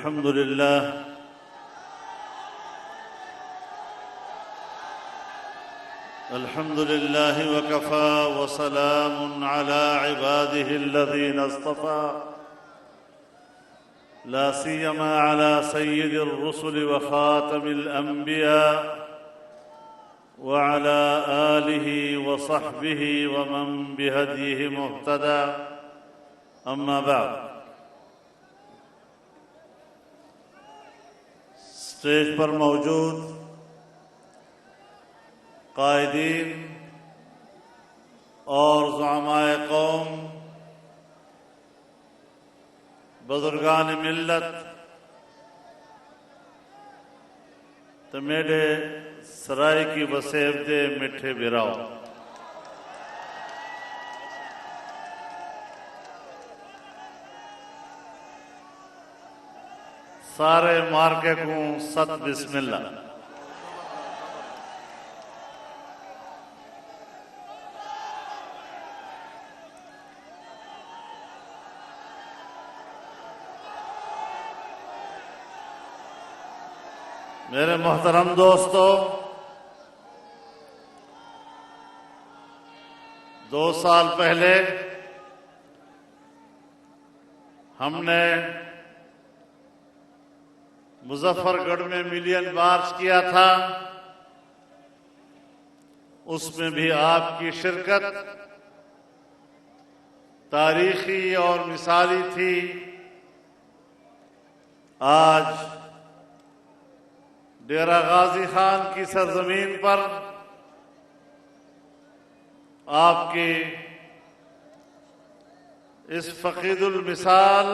अल्हम्दुलिल्लाह वकफ़ा वसलामुन अला इबादिहिल्लज़ीना इस्तफ़ा ला सियमा अला सय्यिदिर रुसुलि व ख़ातमिल अंबिया व अला आलिहि व सहबिहि व मन बिहदीहि मुहतदा अम्मा बाद। स्टेज पर मौजूद कायदीन और ज़ुअमाए कौम, बुजुर्गान मिल्लत, तो मेरे सराय की वसेब दे मिठे बिराओ, सारे मार्के को सत बिस्मिल्लाह। मेरे मोहतरम दोस्तों, 2 साल पहले हमने मुजफ्फरगढ़ में मिलियन मार्च किया था। उसमें भी आपकी शिरकत तारीखी और मिसाली थी। आज डेरा गाजी खान की सरजमीन पर आपकी इस फकीदुल मिसाल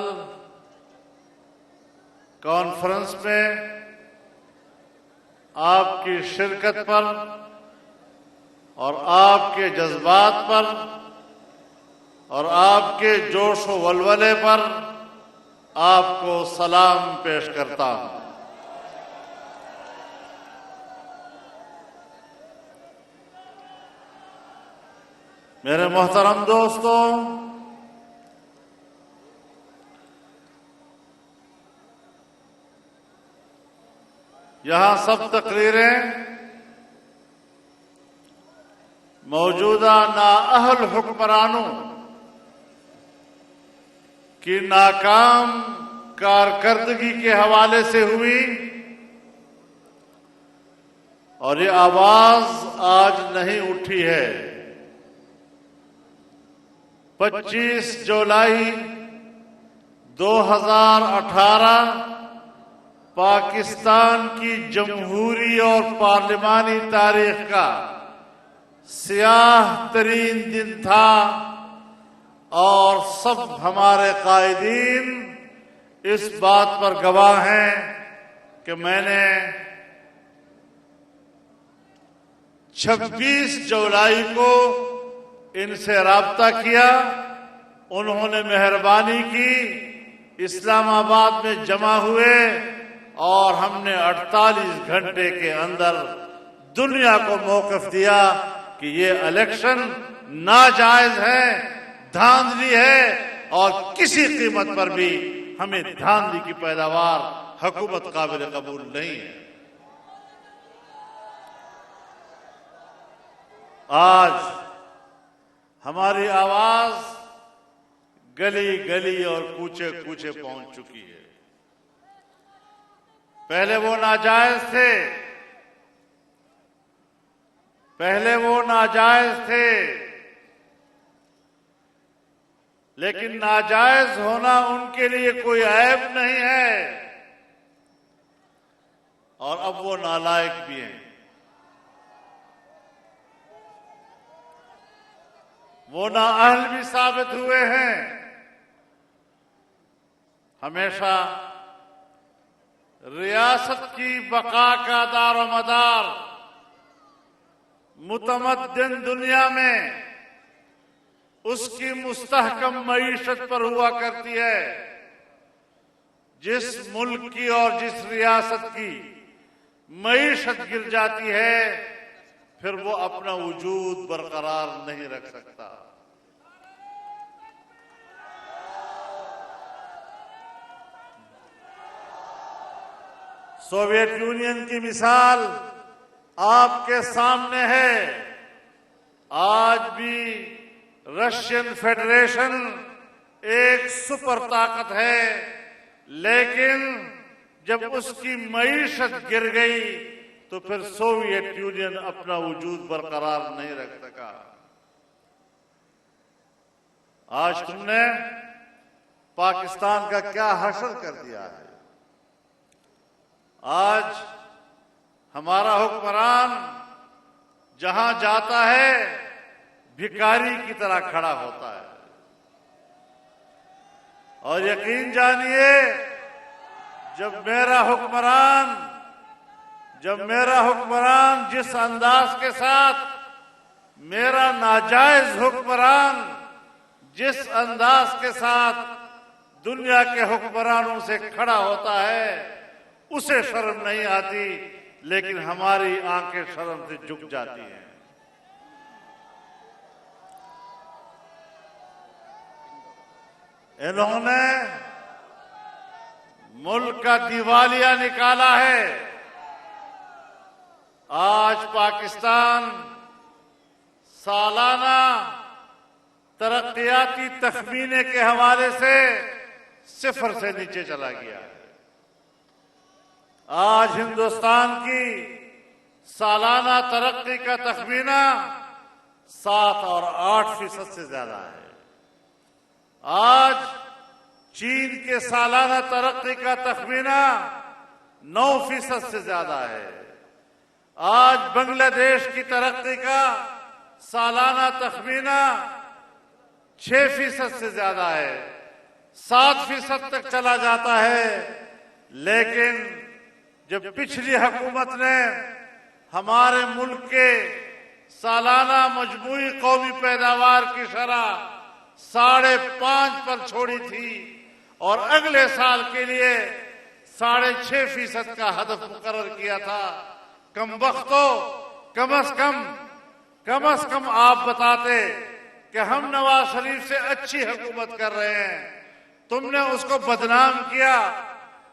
कॉन्फ्रेंस में आपकी शिरकत पर और आपके जज्बात पर और आपके जोश व वलवले पर आपको सलाम पेश करता हूं। मेरे मोहतरम दोस्तों, यहां सब तकरीरें मौजूदा नाअहल हुक्मरानों की नाकाम कारकर्दगी के हवाले से हुई और ये आवाज आज नहीं उठी है। 25 जुलाई 2018 पाकिस्तान की जमहूरी और पार्लिमानी तारीख का स्याह तरीन दिन था और सब हमारे कायदीन इस बात पर गवाह हैं कि मैंने 26 जुलाई को इनसे राब्ता किया। उन्होंने मेहरबानी की, इस्लामाबाद में जमा हुए और हमने 48 घंटे के अंदर दुनिया को मौक़िफ़ दिया कि ये इलेक्शन नाजायज है, धांधली है और किसी कीमत पर भी हमें धांधली की पैदावार हुकूमत काबिल कबूल नहीं है। आज हमारी आवाज गली गली और कूचे कूचे पहुंच चुकी है। पहले वो नाजायज थे, लेकिन नाजायज होना उनके लिए कोई ऐब नहीं है और अब वो नालायक भी हैं। वो नाअहल भी साबित हुए हैं। हमेशा रियासत की बका का दारोमदार मुतमद्दिन दुनिया में उसकी मुस्तहकम मईशत पर हुआ करती है। जिस मुल्क की और जिस रियासत की मईशत गिर जाती है, फिर वो अपना वजूद बरकरार नहीं रख सकता। सोवियत यूनियन की मिसाल आपके सामने है। आज भी रशियन फेडरेशन एक सुपर ताकत है, लेकिन जब उसकी मईशत गिर गई तो फिर सोवियत यूनियन अपना वजूद बरकरार नहीं रख सका। आज तुमने पाकिस्तान का क्या हशर कर दिया है। आज हमारा हुक्मरान जहां जाता है भिखारी की तरह खड़ा होता है। और यकीन जानिए, जब मेरा हुक्मरान जिस अंदाज के साथ, मेरा नाजायज हुक्मरान जिस अंदाज के साथ दुनिया के हुक्मरानों से खड़ा होता है, उसे शर्म नहीं आती, लेकिन हमारी आंखें शर्म से झुक जाती हैं। इन्होंने मुल्क का दिवालिया निकाला है। आज पाकिस्तान सालाना तरक्याती तखमीने के हवाले से 0 से नीचे चला गया है। आज हिंदुस्तान की सालाना तरक्की का तखमीना 7 और 8% से ज्यादा है। आज चीन के सालाना तरक्की का तखमीना 9% से ज्यादा है। आज बांग्लादेश की तरक्की का सालाना तखमीना 6% से ज्यादा है, 7% तक चला जाता है। लेकिन जब पिछली हुकूमत ने हमारे मुल्क के सालाना मजमूई कौमी पैदावार की शरह 5.5 पर छोड़ी थी और अगले साल के लिए 6.5% का हदफ मुकर्रर किया था, कमबख्तो कम अज कम आप बताते कि हम नवाज शरीफ से अच्छी हुकूमत कर रहे हैं। तुमने उसको बदनाम किया,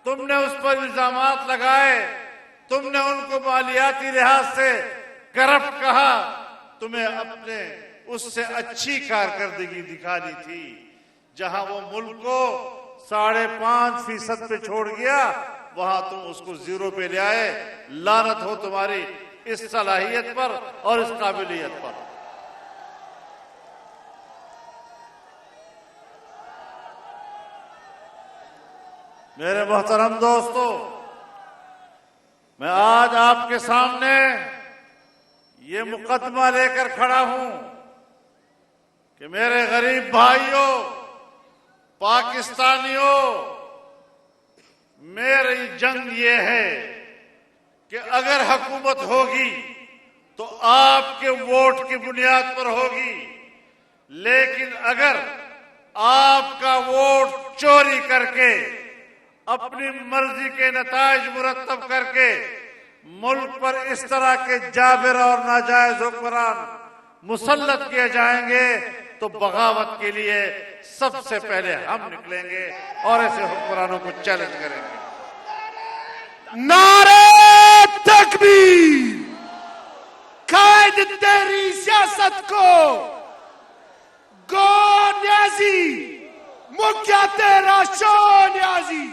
तुमने उस पर इल्जामात लगाए, तुमने उनको मालियाती लिहाज से करप्ट कहा। तुम्हें अपने उससे अच्छी कारकर्दगी दिखानी थी। जहां वो मुल्क को 5.5% पे छोड़ गया, वहां तुम उसको 0 पे ले आए। लानत हो तुम्हारी इस सलाहियत पर और इस काबिलियत पर। मेरे मोहतरम दोस्तों, मैं आज आपके सामने ये मुकदमा लेकर खड़ा हूं कि मेरे गरीब भाइयों, पाकिस्तानियों, मेरी जंग ये है कि अगर हुकूमत होगी तो आपके वोट की बुनियाद पर होगी, लेकिन अगर आपका वोट चोरी करके, अपनी मर्जी के नताइज मुरत्तब करके मुल्क पर इस तरह के जाबिर और नाजायज हुक्मरान मुसल्लत किए जाएंगे तो बगावत के लिए सबसे पहले हम निकलेंगे और ऐसे हुक्मरानों को चैलेंज करेंगे। नारे तकबीर! कायद तेरी सियासत को गो न्याजी, मुख्या तेरा शो न्याजी।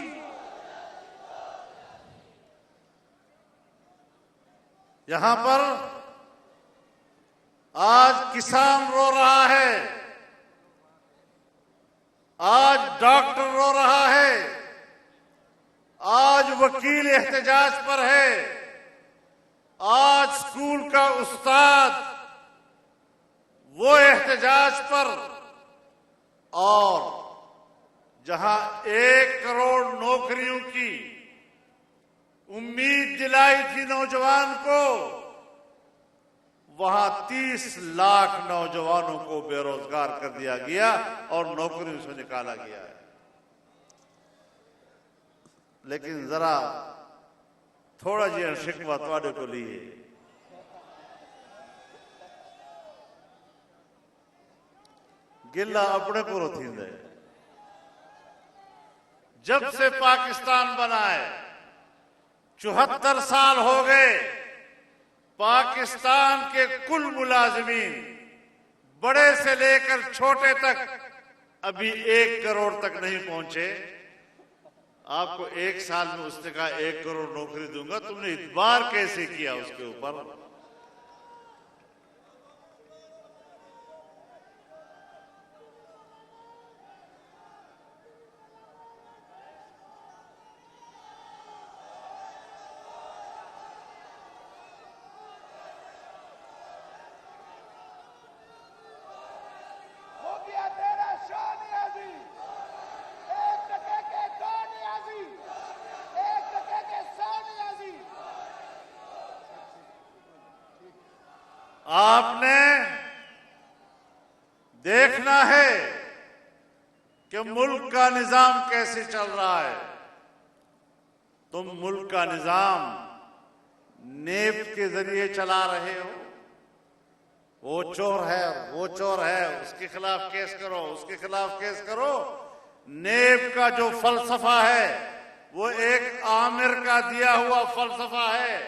यहां पर आज किसान रो रहा है, आज डॉक्टर रो रहा है, आज वकील एहतजाज पर है, आज स्कूल का उस्ताद वो एहतजाज पर। और जहां 1 करोड़ नौकरियों की उम्मीद दिलाई थी नौजवान को, वहां 30 लाख नौजवानों को बेरोजगार कर दिया गया और नौकरियों से निकाला गया है। लेकिन जरा थोड़ा जिहा शिकवा तुहाडे को लिए गिला अपने को थींदा है। जब से पाकिस्तान बना है, 74 साल हो गए पाकिस्तान के कुल मुलाजिमीन, बड़े से लेकर छोटे तक, अभी 1 करोड़ तक नहीं पहुंचे। आपको 1 साल में उसने कहा 1 करोड़ नौकरी दूंगा, तुमने इतबार कैसे किया उसके ऊपर? आपने देखना है कि मुल्क का निजाम कैसे चल रहा है। तुम मुल्क का निजाम नेफ्त के जरिए चला रहे हो। वो चोर है, वो चोर है, उसके खिलाफ केस करो, उसके खिलाफ केस करो। नेफ्त का जो फलसफा है वो एक आमिर का दिया हुआ फलसफा है।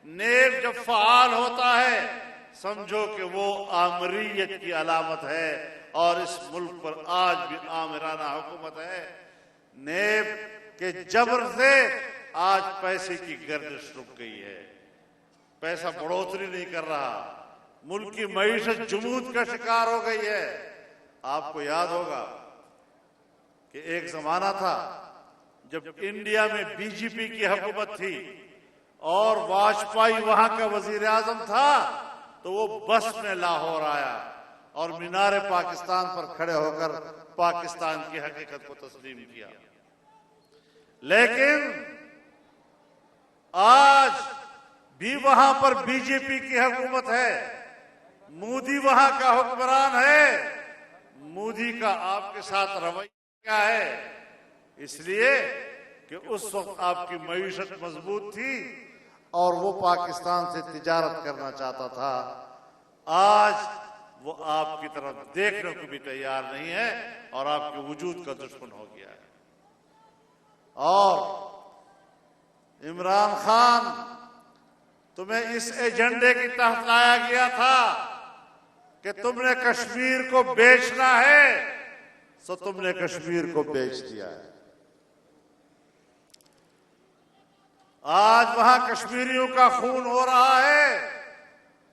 नेफ्त जब फाल होता है समझो कि वो आमरीयत की अलामत है, और इस मुल्क पर आज भी आमिराना हुकूमत है। नेफ्त के जबर से आज पैसे की गर्दिश रुक गई है, पैसा बढ़ोतरी नहीं कर रहा, मुल्क की मईशत जमूद का शिकार हो गई है। आपको याद होगा कि एक जमाना था जब इंडिया में बीजेपी की हुकूमत थी और वाजपेयी वहां का वजीर आजम था, तो वो बस में लाहौर आया और मीनार पाकिस्तान पर खड़े होकर पाकिस्तान की हकीकत को तस्लीम किया। लेकिन आज भी वहां पर बीजेपी की हुकूमत है, मोदी वहां का हुक्मरान है। मोदी का आपके साथ रवैया क्या है? इसलिए कि उस वक्त आपकी मईशत मजबूत थी और वो पाकिस्तान से तिजारत करना चाहता था। आज वो आपकी तरफ देखने को भी तैयार नहीं है और आपके वजूद का दुश्मन हो गया है। और इमरान खान, तुम्हें इस एजेंडे के तहत लाया गया था कि तुमने कश्मीर को बेचना है, तो तुमने कश्मीर को बेच दिया है। आज वहां कश्मीरियों का खून हो रहा है,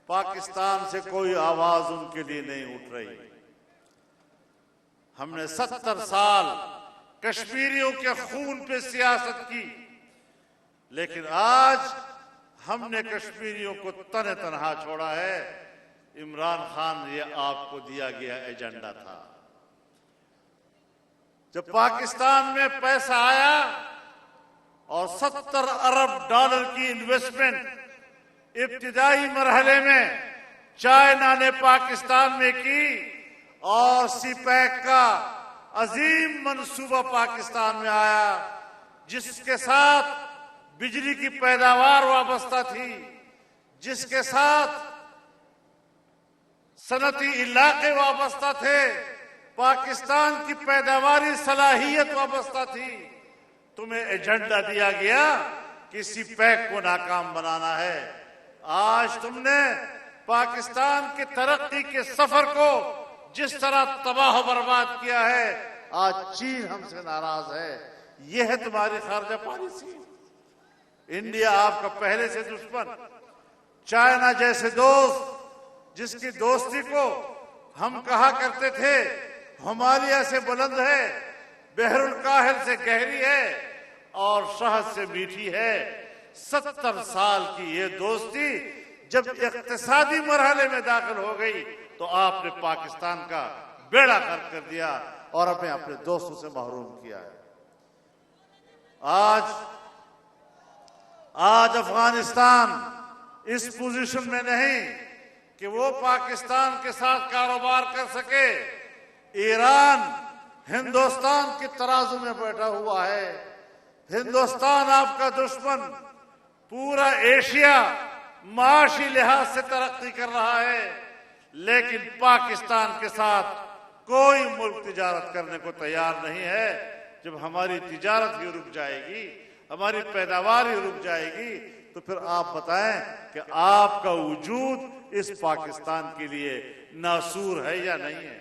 पाकिस्तान से कोई आवाज उनके लिए नहीं उठ रही। हमने 70 साल कश्मीरियों के खून पे सियासत की, लेकिन आज हमने कश्मीरियों को तने तनहा छोड़ा है। इमरान खान, ये आपको दिया गया एजेंडा था। जब पाकिस्तान में पैसा आया और 70 अरब डॉलर की इन्वेस्टमेंट इब्तिदाई मरहले में चाइना ने पाकिस्तान में की और सीपैक का अजीम मंसूबा पाकिस्तान में आया, जिसके साथ बिजली की पैदावार वाबस्ता थी, जिसके साथ सनती इलाके वाबस्ता थे, पाकिस्तान की पैदावारी सलाहियत वाबस्ता थी। तुम्हें एजेंडा दिया गया कि सीपैक को नाकाम बनाना है। आज तुमने पाकिस्तान की तरक्की के सफर को जिस तरह तबाह बर्बाद किया है, आज चीन हमसे नाराज है। यह है तुम्हारी खारजा पॉलिसी। इंडिया आपका पहले से दुश्मन, चाइना जैसे दोस्त जिसकी दोस्ती को हम कहा करते थे हिमालय से बुलंद है, बहरुल काहिल से गहरी है और शहद से मीठी है। 70 साल की ये दोस्ती जब इक्तिसादी मरहले में दाखिल हो गई तो आपने पाकिस्तान का बेड़ा गर्क कर दिया और हमें अपने दोस्तों से महरूम किया है। आज अफगानिस्तान इस पोजीशन में नहीं कि वो पाकिस्तान के साथ कारोबार कर सके। ईरान हिंदुस्तान की तराजू में बैठा हुआ है। हिंदुस्तान आपका दुश्मन। पूरा एशिया माशी लिहाज से तरक्की कर रहा है, लेकिन पाकिस्तान के साथ कोई मुल्क तिजारत करने को तैयार नहीं है। जब हमारी तिजारत ही रुक जाएगी, हमारी पैदावार ही रुक जाएगी, तो फिर आप बताएं कि आपका वजूद इस पाकिस्तान के लिए नासूर है या नहीं है।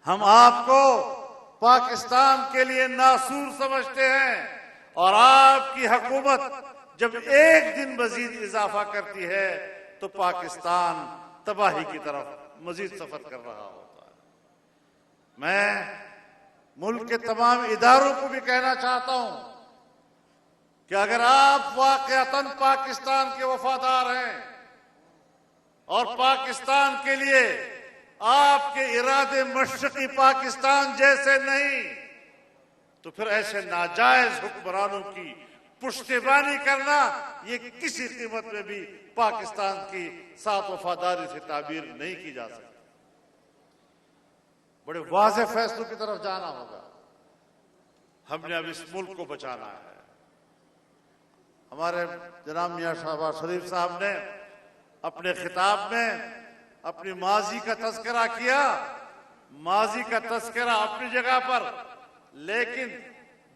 हम आपको पाकिस्तान के लिए नासूर समझते हैं, और आपकी हुकूमत जब एक दिन मजीद इजाफा करती है तो पाकिस्तान तबाही की तरफ मजीद सफर कर रहा होता है। मैं मुल्क के तमाम इदारों को भी कहना चाहता हूं कि अगर आप वाकईतन पाकिस्तान के वफादार हैं और पाकिस्तान के लिए आपके इरादे मशरकी पाकिस्तान जैसे नहीं, तो फिर ऐसे नाजायज हुक्मरानों की पुश्तैबानी करना ये किसी कीमत में भी पाकिस्तान की साथ वफादारी से ताबीर नहीं की जा सकती। बड़े वाज़ेह फैसलों की तरफ जाना होगा। हमने अब इस मुल्क को बचाना है। हमारे जनाब मियां शहबाज शरीफ साहब ने अपने खिताब में अपनी माजी का तज़किरा किया। माजी का तज़किरा अपनी जगह पर, लेकिन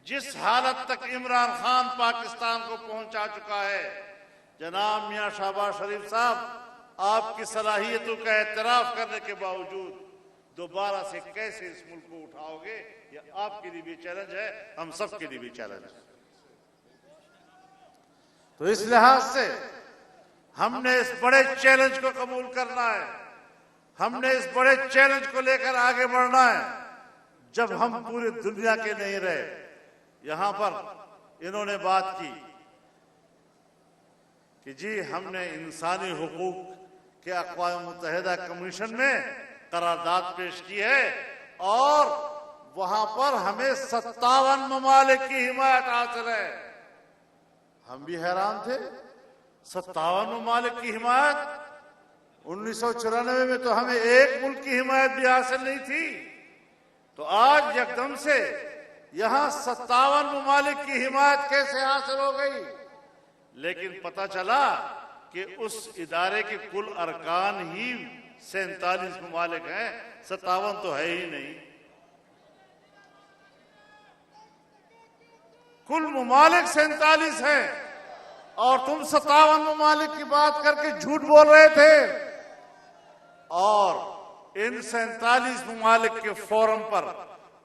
जिस हालत तक इमरान खान पाकिस्तान को पहुंचा चुका है, जनाब मियां शहबाज शरीफ साहब आपकी सलाहियतों का एतराफ करने के बावजूद दोबारा से कैसे इस मुल्क को उठाओगे, ये आपके लिए भी चैलेंज है, हम सब के लिए भी चैलेंज है। तो इस लिहाज से हमने इस बड़े चैलेंज को कबूल करना है। हमने इस बड़े चैलेंज को लेकर आगे बढ़ना है। जब हम पूरी दुनिया के नहीं रहे, यहां पर इन्होंने बात की कि जी हमने इंसानी हुकूक के अक़वाम मुत्तहिदा कमीशन में करारदाद पेश की है और वहां पर हमें 57 ममालिक की हिमायत हासिल है। हम भी हैरान थे, 57 ममालिक की हिमायत। 1994 में तो हमें एक मुल्क की हिमायत भी हासिल नहीं थी, तो आज यकदम से यहां 57 ममालिक की हिमायत कैसे हासिल हो गई। लेकिन पता चला कि उस इदारे के कुल अरकान ही 47 ममालिक हैं, 57 तो है ही नहीं। कुल ममालिक 47 हैं और तुम 57 ममालिक की बात करके झूठ बोल रहे थे। और इन 47 ममालिक के फोरम पर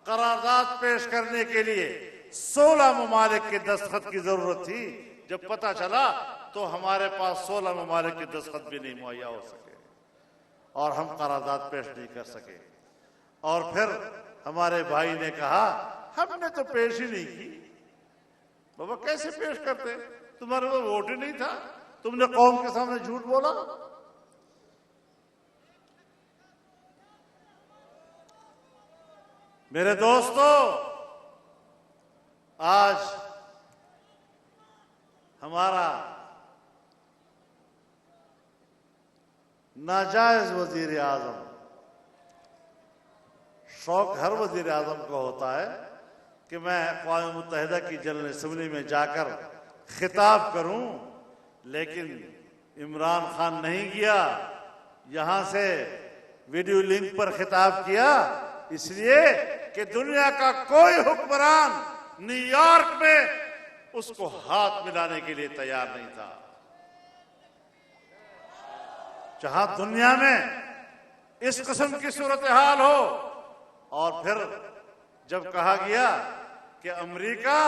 करारदाद पेश करने के लिए 16 ममालिक के दस्तखत की जरूरत थी। जब पता चला तो हमारे पास 16 ममालिक के दस्तखत भी नहीं मुहैया हो सके और हम करारदाद पेश नहीं कर सके। और फिर हमारे भाई ने कहा हमने तो पेश ही नहीं की। बाबा कैसे पेश करते, तुम्हारे पास वोट ही नहीं था, तुमने कौम के सामने झूठ बोला। मेरे दोस्तों, आज हमारा नाजायज वजीर आजम, शौक हर वजीर आजम को होता है कि मैं अक़वाम मुत्तहिदा की जनरल असम्बली में जाकर खिताब करूं, लेकिन इमरान खान नहीं किया। यहां से वीडियो लिंक पर खिताब किया, इसलिए कि दुनिया का कोई हुक्मरान न्यूयॉर्क में उसको हाथ मिलाने के लिए तैयार नहीं था। जहां दुनिया में इस किस्म की सूरत हाल हो और फिर जब कहा गया कि अमेरिका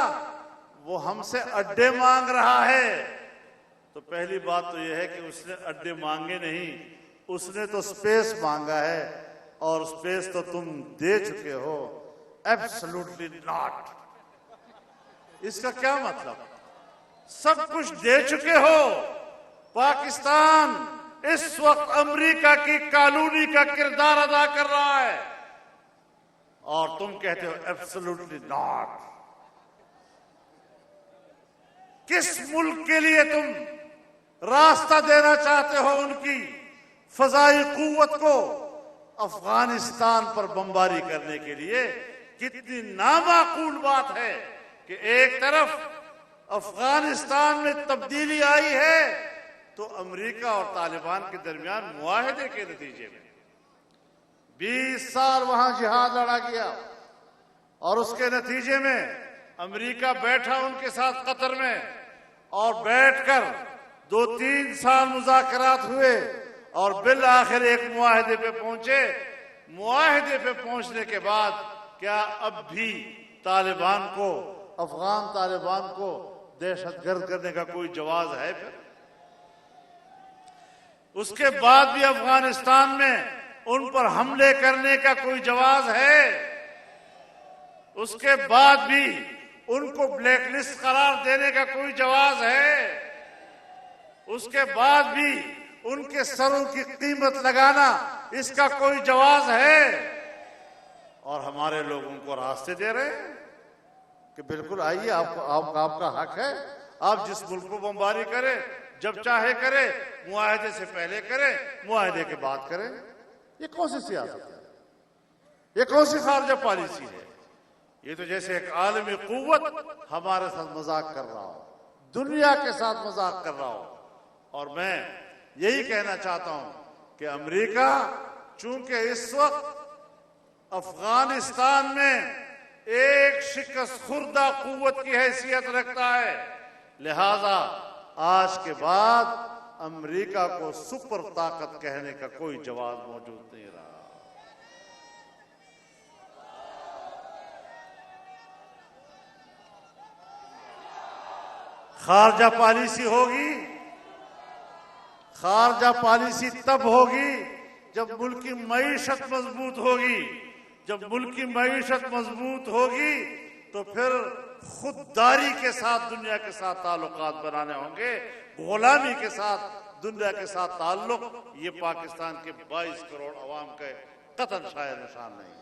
वो हमसे अड्डे मांग रहा है, तो पहली बात तो यह है कि उसने अड्डे मांगे नहीं, उसने तो स्पेस मांगा है और स्पेस तो तुम दे चुके हो। Absolutely not. इसका क्या मतलब? सब कुछ दे चुके हो। पाकिस्तान इस वक्त अमेरिका की कॉलोनी का किरदार अदा कर रहा है और तुम कहते हो एब्सोल्युटली नॉट। किस मुल्क के लिए तुम रास्ता देना चाहते हो उनकी फजाई कुव्वत को अफगानिस्तान पर बमबारी करने के लिए? कितनी नामाकूल बात है कि एक तरफ अफगानिस्तान में तब्दीली आई है तो अमेरिका और तालिबान के दरमियान मुआहदे के नतीजे में 20 साल वहां जिहाद लड़ा गया और उसके नतीजे में अमेरिका बैठा उनके साथ कतर में और बैठकर 2-3 साल मुज़ाकरात हुए और बिल आखिर एक मुआहदे पे पहुंचे। मुआहदे पे पहुंचने के बाद क्या अब भी तालिबान को, अफगान तालिबान को दहशतगर्द करने का कोई जवाज है? फिर उसके बाद भी अफगानिस्तान में उन पर हमले करने का कोई जवाज है? उसके बाद भी उनको ब्लैकलिस्ट करार देने का कोई जवाज है? उसके बाद भी उनके सरों की कीमत लगाना, इसका कोई जवाज है? और हमारे लोग उनको रास्ते दे रहे हैं कि बिल्कुल आइए, आपका हक है, आप जिस मुल्क को बमबारी करें, जब चाहे करें, मुआहदे से पहले करें, मुआहदे के बाद करें। ये कौन सी सियासत है? ये कौन सी खारजा पॉलिसी है? ये तो जैसे एक आलमी कुव्वत हमारे साथ मजाक कर रहा हो, दुनिया के साथ मजाक कर रहा हो। और मैं यही कहना चाहता हूं कि अमेरिका चूंकि इस वक्त अफगानिस्तान में एक शिकस्त खुर्दा कुव्वत की हैसियत रखता है, लिहाजा आज के बाद अमेरिका को सुपर ताकत कहने का कोई जवाब मौजूद नहीं रहा। खारजा पॉलिसी होगी, खारजा पॉलिसी तब होगी जब मुल्क की मईशत मजबूत होगी। जब मुल्क की मईशत मजबूत होगी तो फिर खुददारी के साथ दुनिया के साथ ताल्लुकात बनाने होंगे, गुलामी के साथ दुनिया के साथ ताल्लुक। ये पाकिस्तान के 22 करोड़ अवाम के कतन शायद निशान नहीं।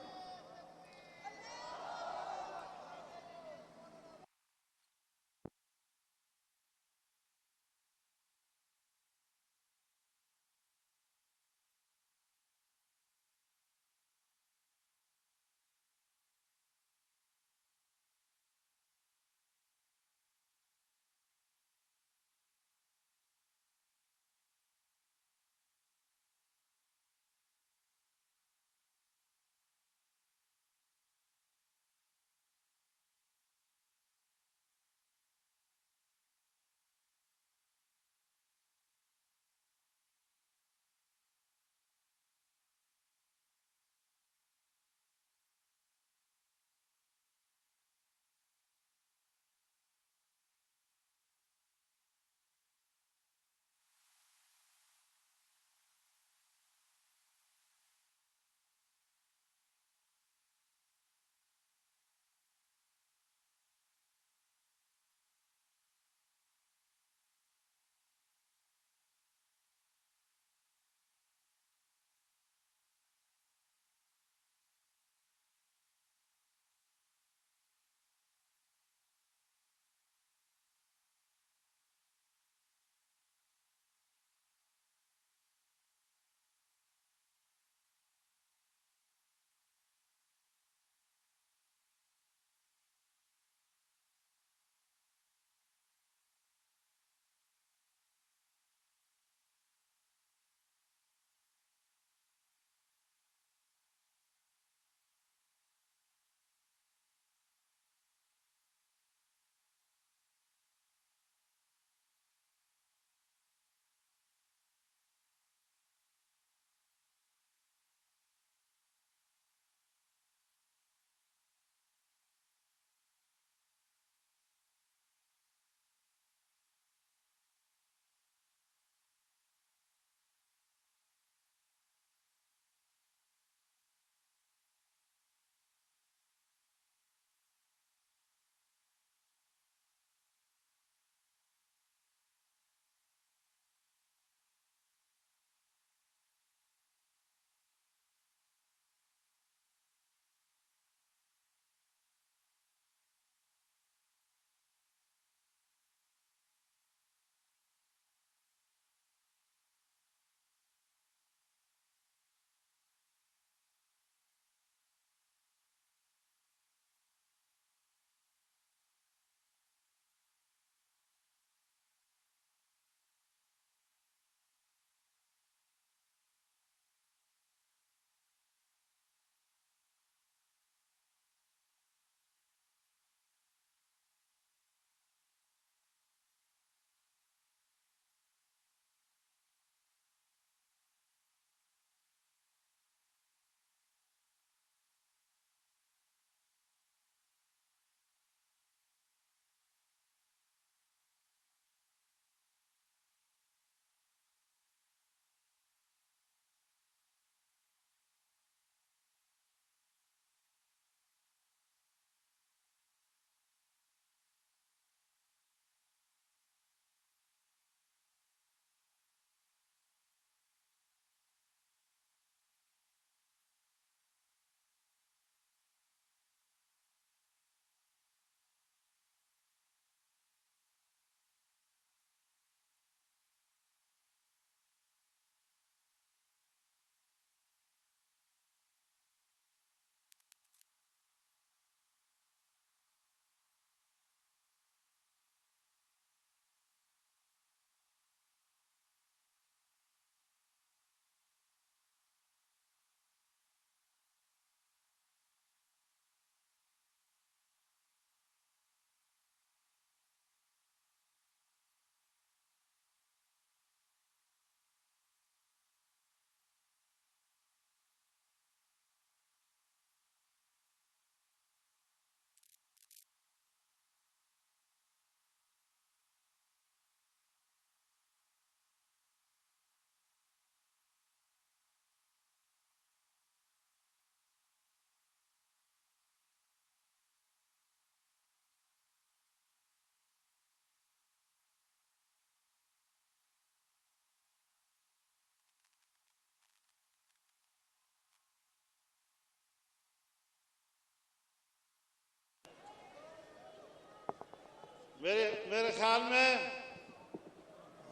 मेरे ख्याल में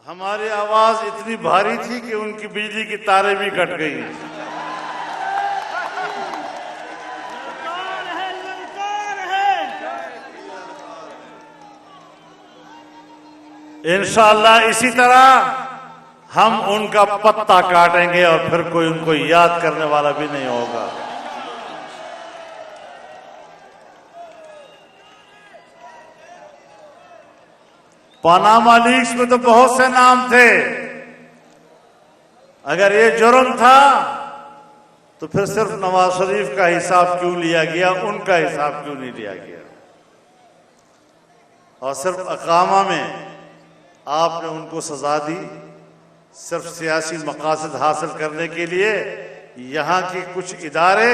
हमारी आवाज इतनी भारी थी कि उनकी बिजली की तारें भी कट गई। इंशाअल्लाह इसी तरह हम उनका पत्ता काटेंगे और फिर कोई उनको याद करने वाला भी नहीं होगा। पनामा लीक्स में तो बहुत से नाम थे। अगर ये जुर्म था तो फिर सिर्फ नवाज शरीफ का हिसाब क्यों लिया गया, उनका हिसाब क्यों नहीं लिया गया? और सिर्फ अकामा में आपने उनको सजा दी सिर्फ सियासी मकासद हासिल करने के लिए। यहाँ के कुछ इदारे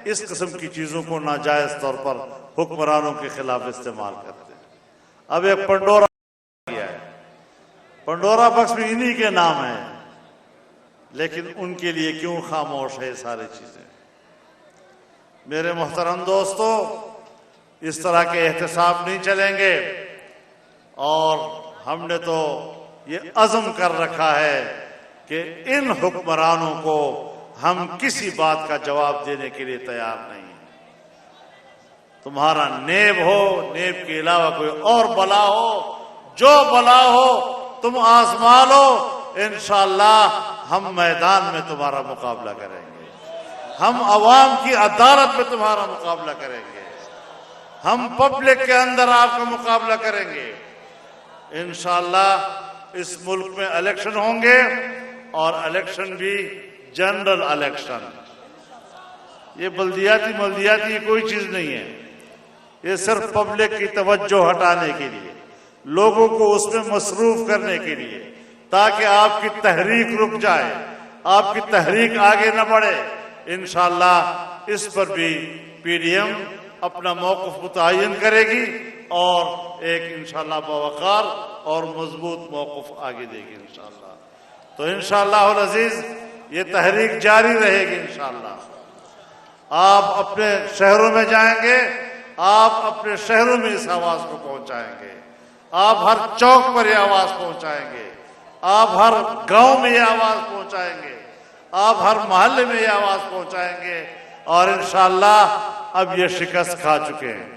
इस किस्म की चीजों को नाजायज तौर पर हुक्मरानों के खिलाफ इस्तेमाल करते हैं। अब एक पंडोरा किया है, पंडोरा बॉक्स में इन्हीं के नाम है, लेकिन उनके लिए क्यों खामोश है ये सारी चीजें? मेरे मोहतरम दोस्तों, इस तरह के एहतसाब नहीं चलेंगे और हमने तो ये अज़म कर रखा है कि इन हुक्मरानों को हम किसी बात का जवाब देने के लिए तैयार नहीं हैं। तुम्हारा नेब हो, नेब के अलावा कोई और बला हो, जो बला हो तुम आजमा लो, इंशाअल्लाह हम मैदान में तुम्हारा मुकाबला करेंगे। हम अवाम की अदालत में तुम्हारा मुकाबला करेंगे। हम पब्लिक के अंदर आपका मुकाबला करेंगे। इंशाअल्लाह इस मुल्क में इलेक्शन होंगे और इलेक्शन भी जनरल इलेक्शन। ये बल्दियाती कोई चीज नहीं है। ये सिर्फ पब्लिक की तवज्जो हटाने के लिए, लोगों को उसमें मसरूफ करने के लिए, ताकि आपकी तहरीक रुक जाए, आपकी तहरीक आगे न बढ़े। इंशाअल्लाह इस पर भी पीडीएम अपना मौक़िफ़ मुतय्यन करेगी और एक इंशाअल्लाह बावकार और मजबूत मौक़िफ़ आगे देगी इंशाअल्लाह। तो इंशाअल्लाह अज़ीज़ ये तहरीक जारी रहेगी इंशाअल्लाह। आप अपने शहरों में जाएंगे, आप अपने शहरों में इस आवाज को पहुंचाएंगे, आप हर चौक पर ये आवाज पहुंचाएंगे, आप हर गांव में ये आवाज पहुंचाएंगे, आप हर मोहल्ले में ये आवाज पहुंचाएंगे। और इंशाअल्लाह अब ये शिकस्त खा चुके हैं,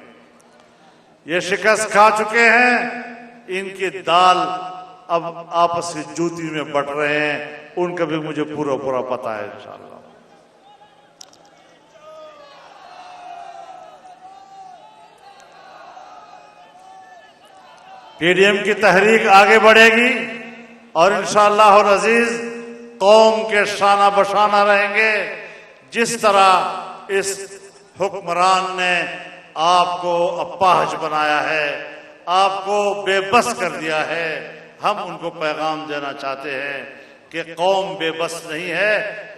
ये शिकस्त खा चुके हैं। इनके दाल अब आपस में जूती में बट रहे हैं, उनका भी मुझे पूरा पता है इंशाअल्लाह। पीडीएम की तहरीक आगे बढ़ेगी और इंशाअल्लाह अज़ीज कौम के शाना बशाना रहेंगे। जिस तरह इस हुक्मरान ने आपको अपाहज बनाया है, आपको बेबस कर दिया है, हम उनको पैगाम देना चाहते हैं कि कौम बेबस नहीं है।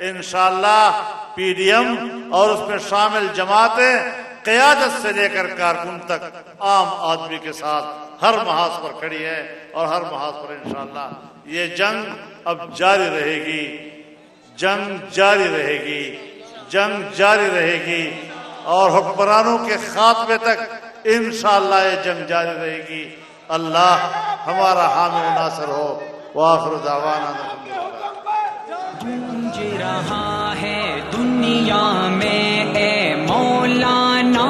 इंशाअल्लाह पीडीएम और उसमें शामिल जमातें क़यादत से लेकर कारकुन तक आम आदमी के साथ हर महाज पर खड़ी है और हर महाज पर इंशाअल्लाह ये जंग अब जारी रहेगी, जंग जारी रहेगी, जंग जारी रहेगी और हुक्मरानों के खात्मे तक इंशाअल्लाह ये जंग जारी रहेगी। अल्लाह हमारा हामी व नासिर हो। वाखिर दावाना गूंज रहा है दुनिया में ए मौलाना।